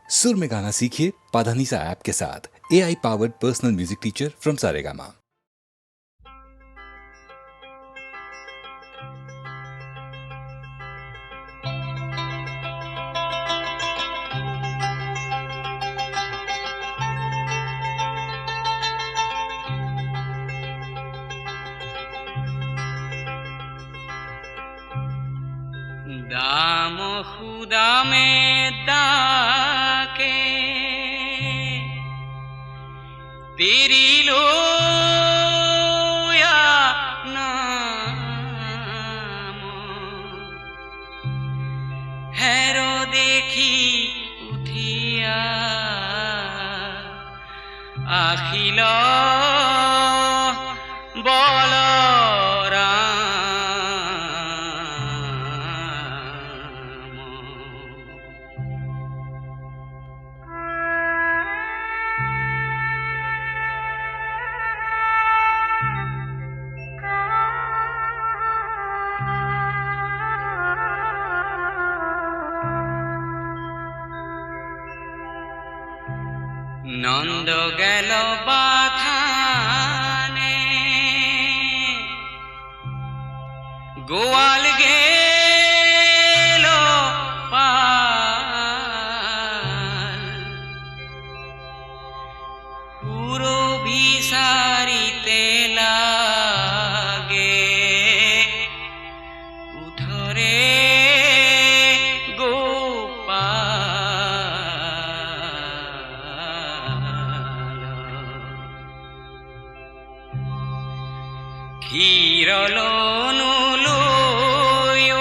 सुर में गाना सीखिए पाधानीसा ऐप के साथ। AI powered personal music teacher from Saregama. दाम खुदा में दाके तेरी लो या नाम हैरो देखी उठिया आखिल बोल নন্দ গেল বাথানে গোয়াল গেল পাল পুরো ভিসারিতে লাগে উঠরে ক্ষীরলনুলয়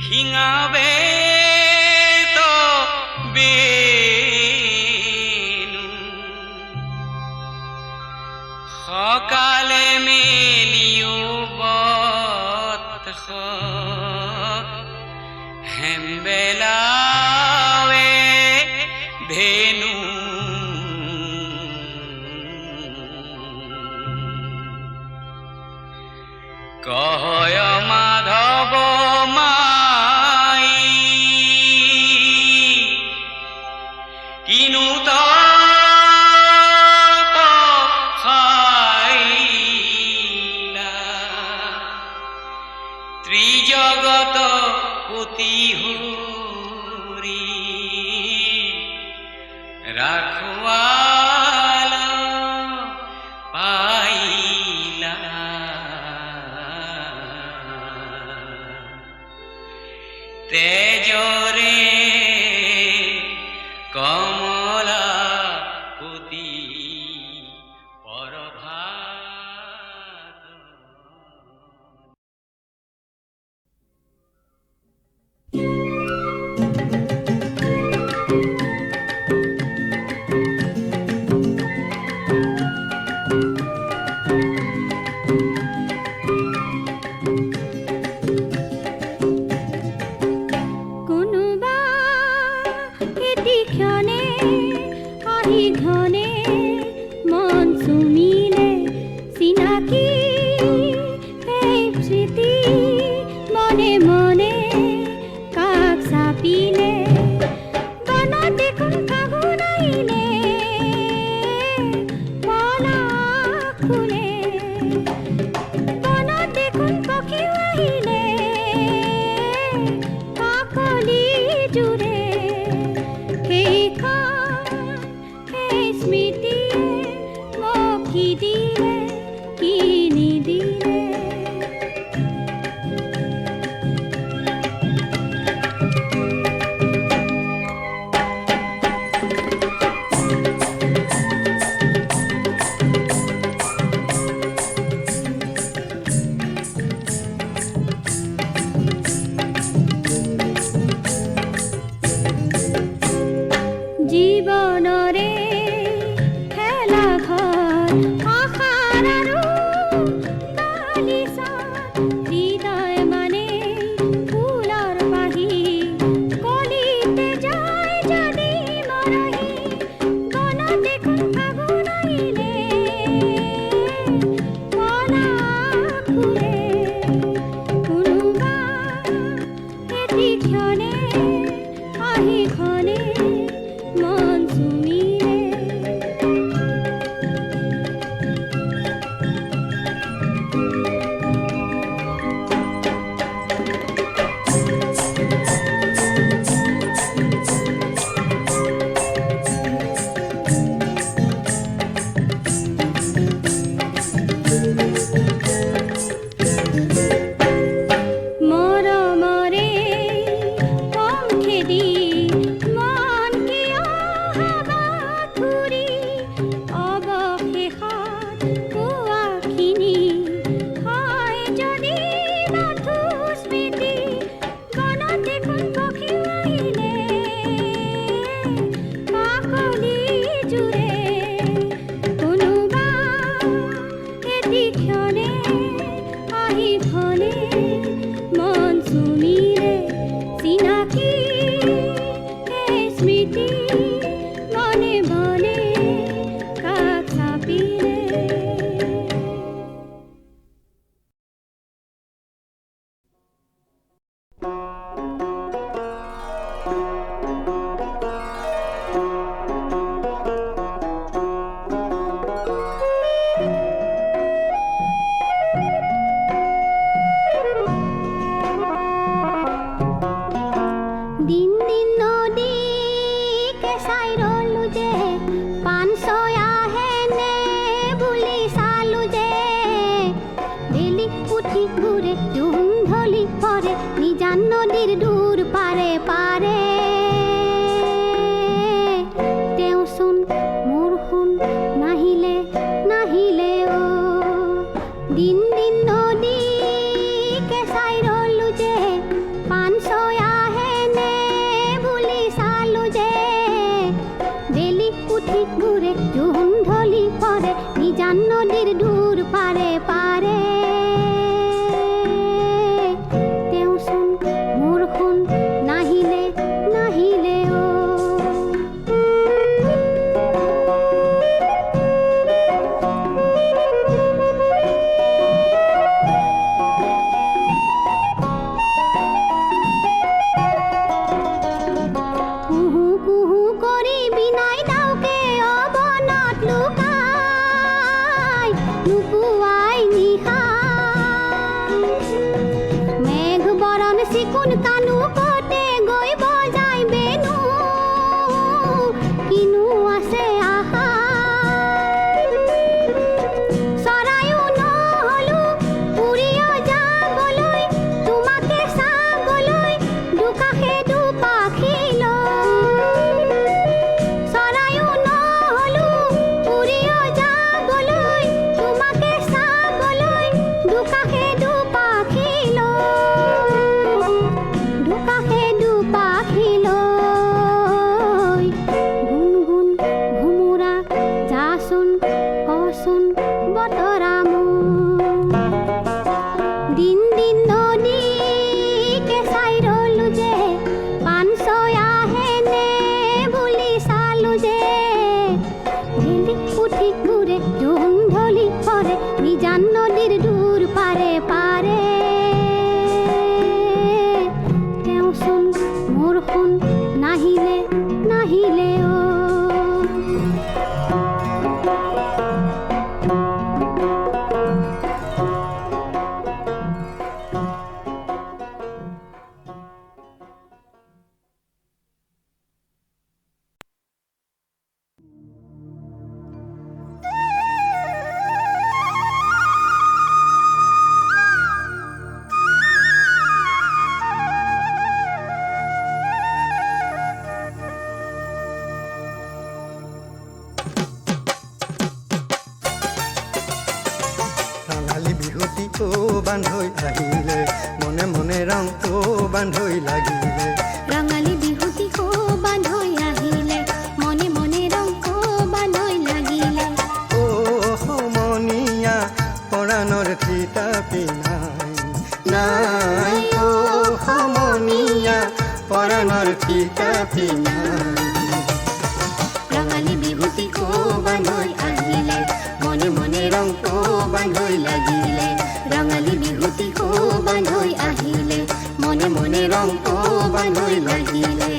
হিঙাবে তো বেনু সকালে মেলিও বৎস হেমবেলাৱে ধেনু কহয় মাধব মাই কিনু খাইলা ত্ৰিজগত পতি হৰি ৰাখওয়াল পাইলা তেজৰে কমলা পতি পৰভাত বান্ধৈ আহিলে মনে মনে ৰংটো বান্ধৈ লাগিলে ৰঙালী বিহুতি বান্ধৈ আহিলে মনে মনে ৰংটো বান্ধৈ লাগিলে অ সমনীয়া পৰাণৰ থিতাপি নাই নাই অ সমনীয়া পৰাণৰ থিতাপি নাই ৰঙালী বিহুতি বান্ধৈ আহিলে মনে মনে ৰংটো বান্ধৈ লাগিলে ৰঙালী বিহুতি বান্ধৈ আহিলে মনে মনে ৰংটো বান্ধৈ লাগিলে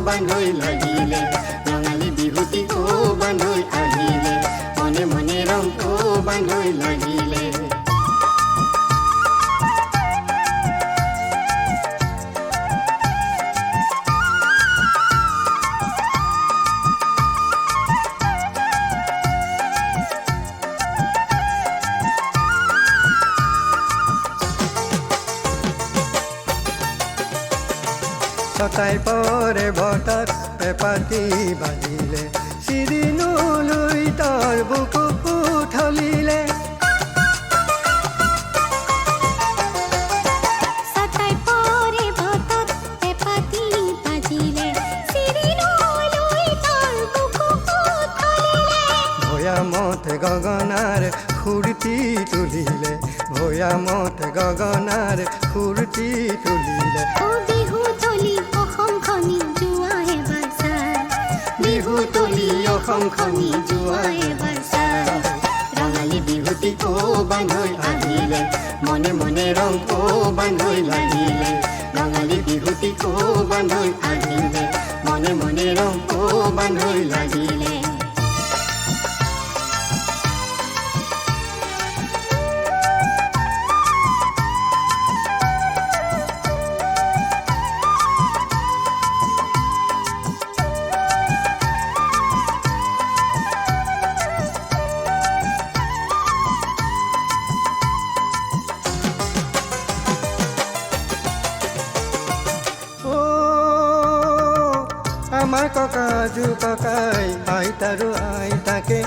বান্ধৈ লাগিলে ৰঙালী বিহুটি বান্ধৈ আহিলে মনে মনে ৰং বান্ধৈ লাগিলে ছটাই পৰে বতাত পেপাতি বাজিলে চিৰিনুলৈ তাৰ বুকু উঠলিলে ছটাই পৰে বতাত পেপাতি বাজিলে চিৰিনুলৈ তাৰ বুকু উঠলিলে ভৈয়ামতে গগনাৰ সুৰটি তুলিলে ভৈয়ামতে গগনাৰ সুৰটি তুলিলে বিহু তলি অসমখনি যোৱা এবাৰ চাই বিহু তলি অসমখনি যোৱা এবাৰ চাই ৰঙালী বিহুটি বান্ধৈ আহিলে মনে মনে ৰং বান্ধৈ লাগিলে ৰঙালী বিহুটি বান্ধৈ আহিলে মনে মনে ৰং বান্ধৈ লাগিলে আমাৰ ককাজু ককাই আইতাৰো আইতাকে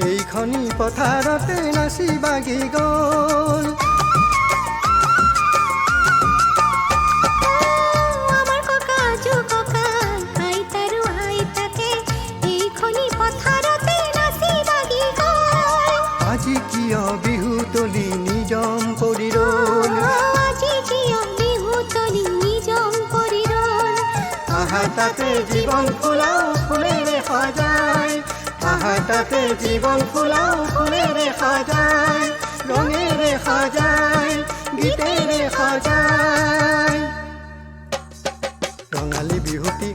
এইখনি পথাৰতে নাচি বাগি গ'ল আমাৰ ককাজু ককাই আইতাৰো আইতাকে এইখনি পথাৰতে নাচি বাগি গ'ল আজি কিয় বিহু তলি নিজম পৰি ৰ'ল আজি কিয় বিহু তলি নিজম পৰি ৰ'ল আহা তাতে জীৱন ফুলাও ফুলেৰে সজাই আহা তাতে জীৱন ফুলাও ফুলেৰে সজাই ৰঙেৰে সজাই গীতেৰে সজাই ৰঙালী বিহুটি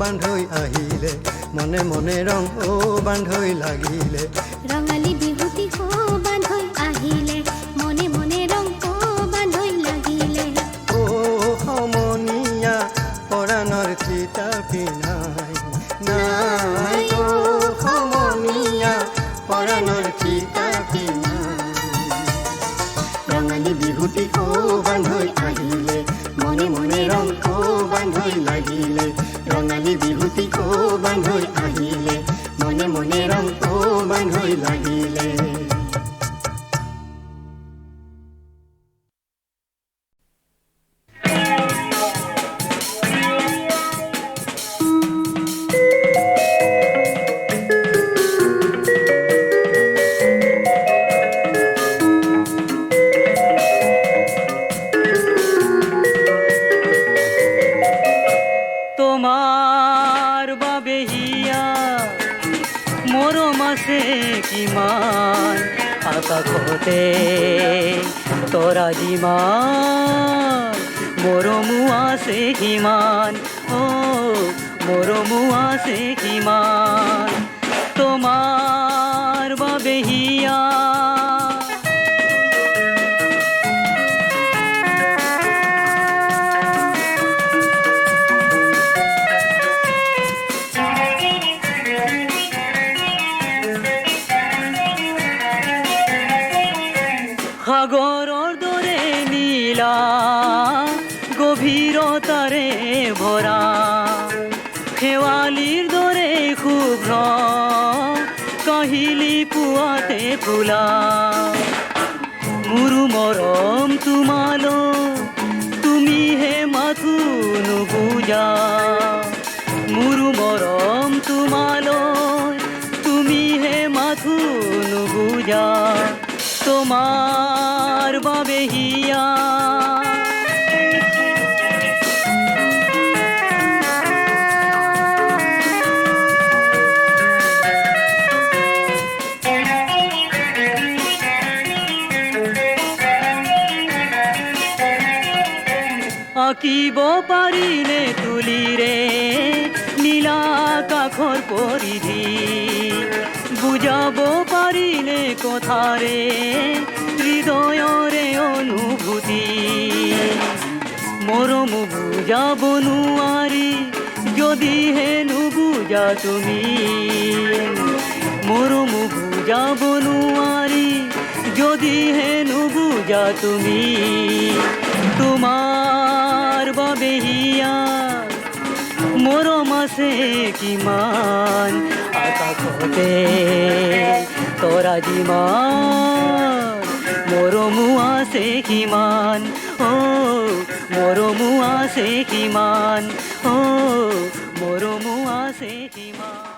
বান্ধৈ আহিলে মনে মনে ৰং বান্ধৈ লাগিলে ৰঙালী বিহুটি বান্ধৈ আহিলে মনে মনে ৰং বান্ধৈ লাগিলে সমনীয়া পৰাণৰ থিতাপি নাই নাই সমনীয়া পৰাণৰ থিতাপি নাই ৰঙালী বিহুটি বান্ধৈ আহিলে মনে মনে ৰং বান্ধৈ লাগিলে ৰঙালী বিহুটি বান্ধৈ আহিলে মনে মনে ৰং বান্ধৈ লাগিলে তোমাৰ বাবে হিয়া মৰম আছে কিমান আকাশতে তৰা যিমান মৰমো আছে কিমান মৰমো আছে কিমান তোমাৰ বাবে হিয়া সাগৰৰ দৰে নীলা গভীৰতাৰে ভৰা শেৱালিৰ দৰে শুভ্ৰ কাহিলি পুৱাতে ফুলা মোৰো মৰম তোমালৈ তুমিহে মাথো নুবুজা মোৰো মৰম তোমালৈ তুমিহে মাথো নুবুজা তোমাৰ বাবে হিয়া আঁকিব পাৰিলে তুলিৰে কাষৰ পৰিধি বুজাব পাৰিলে কথাৰে হৃদয়ৰে অনুভূতি মৰম বুজাব নোৱাৰি যদিহে নুবুজা তুমি মৰম বুজাব নোৱাৰি যদিহে নুবুজা তুমি তোমাৰ বাবে হিয়াৰ মৰম আছে কিমান আকাশতে তৰা যিমান মৰমো আছে কিমান মৰমো আছে কিমান মৰমো আছে কিমান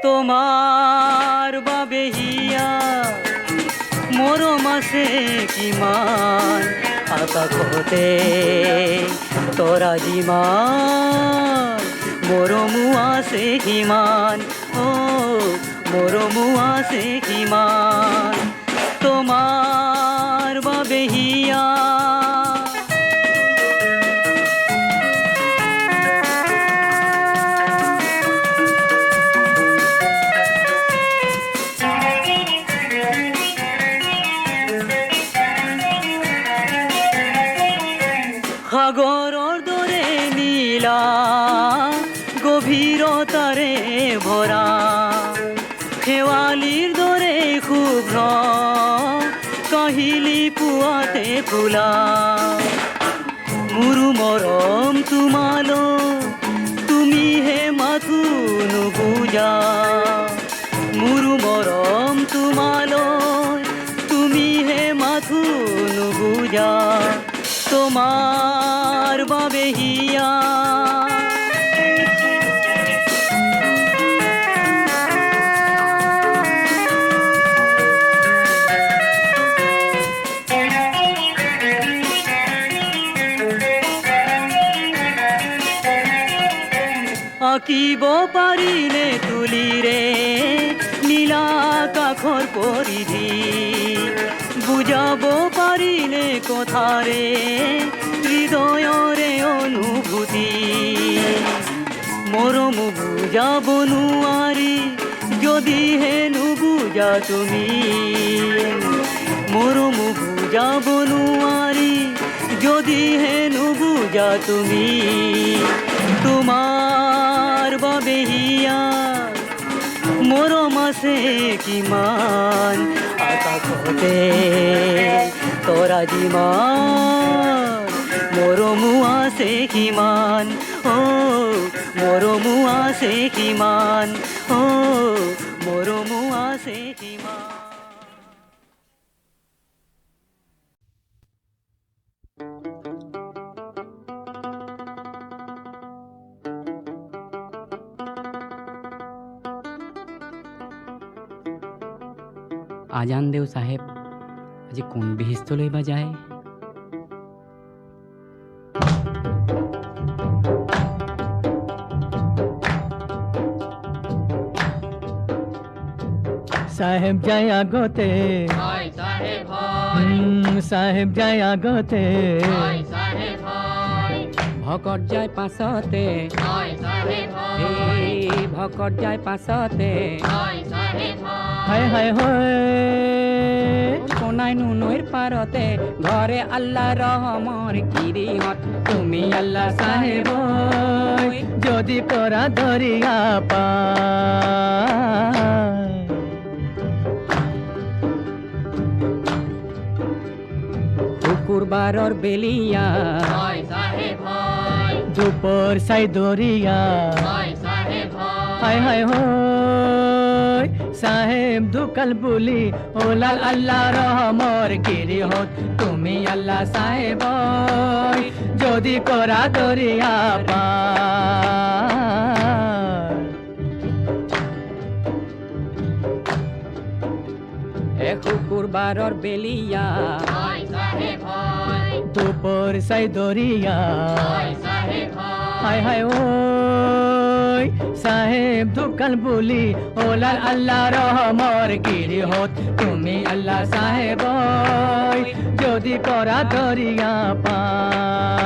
তোমাৰ বাবে হিয়াৰ মৰম আছে কিমান আকাশতে তৰা যিমান মৰমো আছে কিমান মৰমো আছে কিমান তোমাৰ বাবে হিয়াৰ সাগৰৰ দৰে নীলা গভীৰতাৰে ভৰা শেৱালিৰ দৰে শুভ্ৰ কাহিলি পুৱাতে ফুলা মোৰো মৰম তোমালৈ তুমিহে মাথো নুবুজা মোৰো মৰম তোমালৈ তুমিহে মাথো নুবুজা তোমাৰ বাবে হিয়া আঁকিব পাৰিলে তুলিৰে নীলা কাষৰ পৰিধি বুজাব পাৰিলে কথাৰে হৃদয়ৰে অনুভূতি মৰম বুজাব নোৱাৰি যদিহে নুবুজা তুমি মৰম বুজাব নোৱাৰি যদিহে নুবুজা তুমি তোমাৰ বাবে হিয়াৰ মৰম আছে কিমান আকাশতে তৰা যিমান মৰমো আছে কিমান মৰমো আছে কিমান মৰমো আছে কিমান আজান দেও চাহেব আজি কোন বিহিষ্টলৈ বা যায় সাহেব যায় আগতে সাহেব যায় আগতে ভকত যায় পাছতে ভকত যায় পাছতে হায় হায় হয় কোনাই নৈৰ পাৰতে ঘৰে আল্লাহ ৰহমৰ কিৰিহত তুমি আল্লাহ সাহেব যদি কৰা দৰিয়া পা শুকুৰবাৰৰ বেলিয়া দুপৰ চাই দৰিয়া হায় হায় হয় সাহেব দুকাল বুলি ওলাল আল্লাহ ৰহমৰ গিৰিহত তুমি আল্লাহ সাহেব যদি কৰা দৰিয়া পাৰ শুকুৰবাৰৰ বেলিয়া দুপুর সাই দরিয়া হায় হায় ও সাহেব দোকান বুলি ওলাল আল্লাহ রহমর গিরি হত তুমি আল্লাহ সাহেব যদি করা দরিয়া পার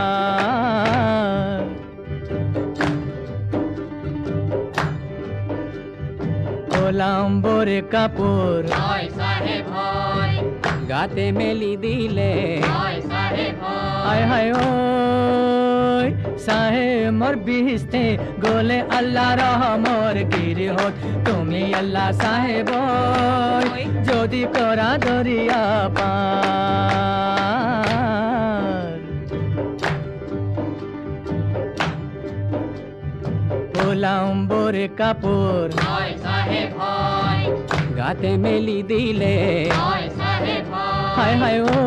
ওলাম্বরে কাপড় গাতে মেলি দিলে হায় হায় ও সাহেব মোর বিহিস্তে গোলে আল্লাহ রহমর গিরি হত তুমি আল্লাহ সাহেব যদি করা দরিয়া পার ওলাম্বরে কাপড় গাতে মেলি দিলে হায় হায় ও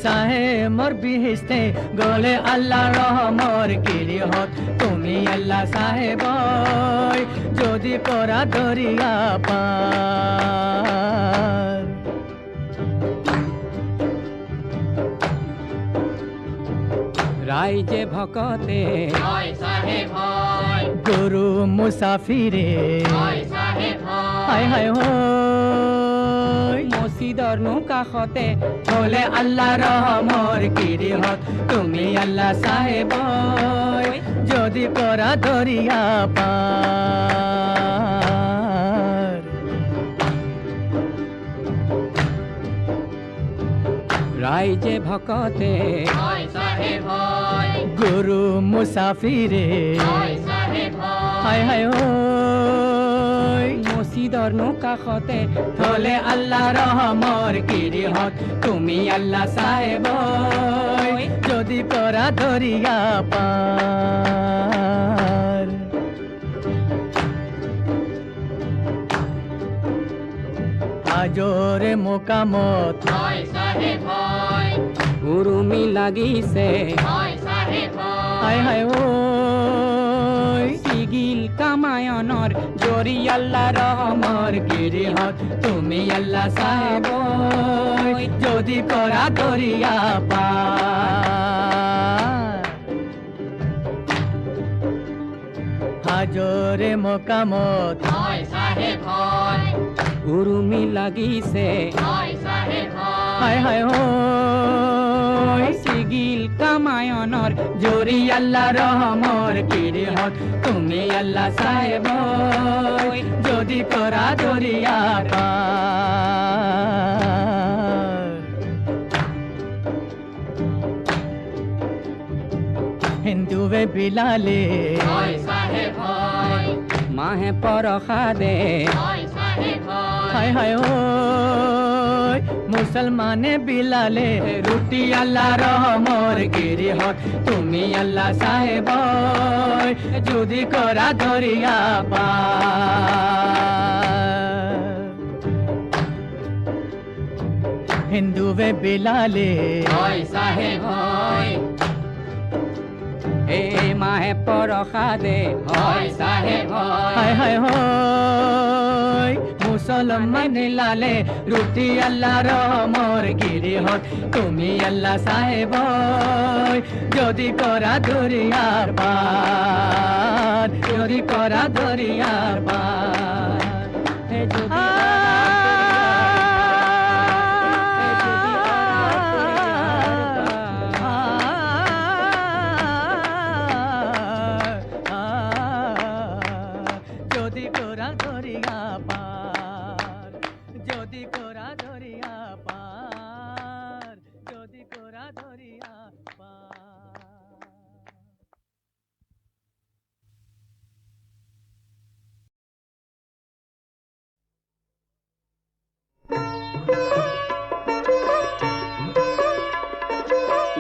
সাহেব মোর বিহিস্তে গোলে আল্লাহ রহমর গিরি হত তুমি আল্লাহ সাহেব যদি করা দরিয়া পার রাইজে ভকতে গুরু মুসাফিরে হায় হায় মসজিদর কাষতে বলে আল্লাহ রহমর গিরি হত তুমি আল্লাহ সাহেব যদি করা দরিয়া পার রাইজে ভকতে গুরু মুসাফিরে হায় হায় মসজিদর কাষতে বলে আল্লাহ রহমর গিরি হত তুমি আল্লাহ সাহেব যদি করা দরিয়া পার আজরে মোকামত উরুমি লাগিছে হায় হায় সিগিল কামায়নৰ জৰি আল্লাহ ৰহমৰ গিৰি হত তুমি আল্লাহ সাহেব যদি কৰা দৰিয়া পাৰ হাজৰে মোকামত উৰুমি লাগিছে হায় হায় সিগিল কামায়নৰ জোৰি আল্লাহ ৰহমৰ গিৰি হত তুমি আল্লাহ সাহেব যদি কৰা দৰিয়া পাৰ হিন্দুৱে বিলালে মাহে পৰসাদে হায় হায় মুসলমানে বিলালে ৰুটি আল্লাহ ৰহমৰ গিৰি হত তুমি আল্লাহ সাহেব যদি কৰা দৰিয়া পাৰ হিন্দুৱে বিলালে এই মাহে পৰসাদে হয় চাহেব হায় হায় মুসলমান লালে রুটি আল্লাহ রহমর গিরি হত তুমি আল্লাহ সাহেব যদি করা দরিয়ার পার যদি করা দরিয়ার পার যদি করা দরিয়া পার যদি করা দরিয়া পার যদি করা দরিয়া পার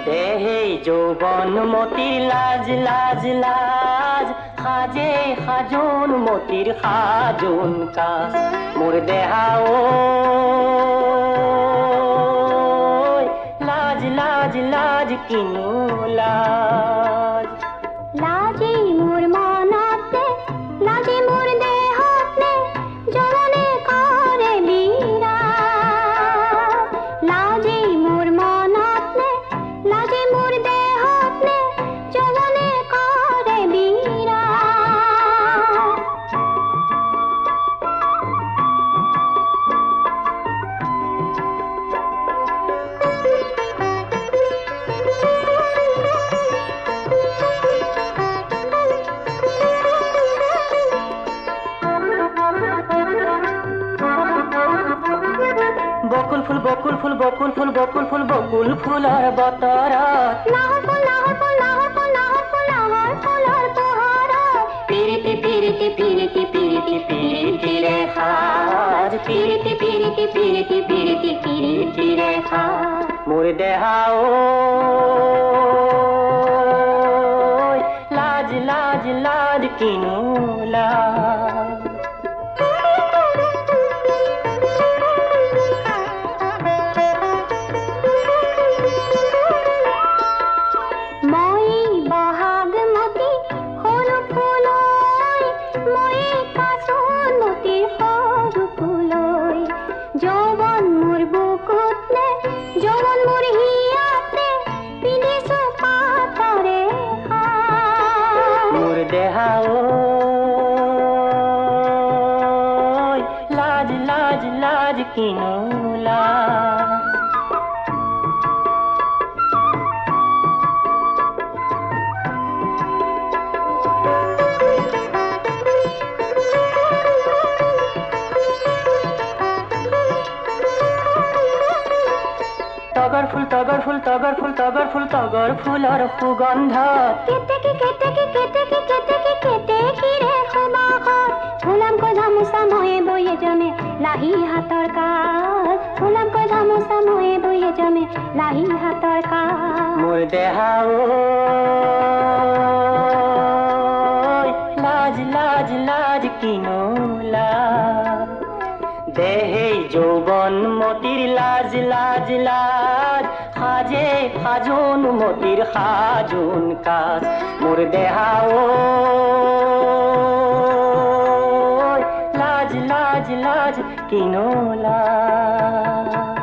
দেহে যৌবন মতির লাজ লাজ লাজ সাজে সাজোন মতির সাজোন কাজ মোর দেহাও লাজ লাজ লাজ কিনো লাজ লাজে মোর মনতে লাজে মোর দেহতে জননে করে বিরা লাজে মোর মনতে বকুল ফুল বকুল ফুল বকুল ফুল বকুল ফুলৰ বতৰত নাহৰ ফুল নাহৰ ফুল নাহৰ ফুল নাহৰ ফুল নাহৰ ফুলৰ পোহৰত পিৰিতি পিৰিতি পিৰিতি পিৰিতি পিৰিতিৰে সাজ পিৰিতি পিৰিতি পিৰিতি পিৰিতি পিৰিতিৰে সাজ মোৰ দেহা ঐ লাজ লাজ লাজ কিনো লাজ মই বহাগমতী সৰু ফুলৈ মই কাচনতীৰ সৰু ফুলৈ যৌৱন মোৰ বুকুতে যৌৱন মোৰ হিয়াতে পিন্ধিছো পাতৰে সাজ মোৰ দেহা ঐ লাজ লাজ লাজ কিনো লাজ তগৰ ফুল তগৰ ফুল তগৰ ফুল তগৰ ফুল তগৰ ফুলৰ সুগন্ধত কেতেকী কেতেকী কেতেকী কেতেকী কেতেকীৰে সুবাসত ফুলামকৈ গামোচা ময়ে বয়ে জমে লাহি হাতৰ কাজ ফুলামকৈ গামোচা ময়ে বয়ে জমে লাহি হাতৰ কাজ মোৰ দেহা ঐ লাজ লাজ লাজ কিনো লাজ দেহে যৌৱন মতিৰ লাজ লাজ লাজ সাজে সাজোন মতিৰ সাজোন কাজ মোৰ দেহা ঐ লাজ লাজ লাজ কিনো লাজ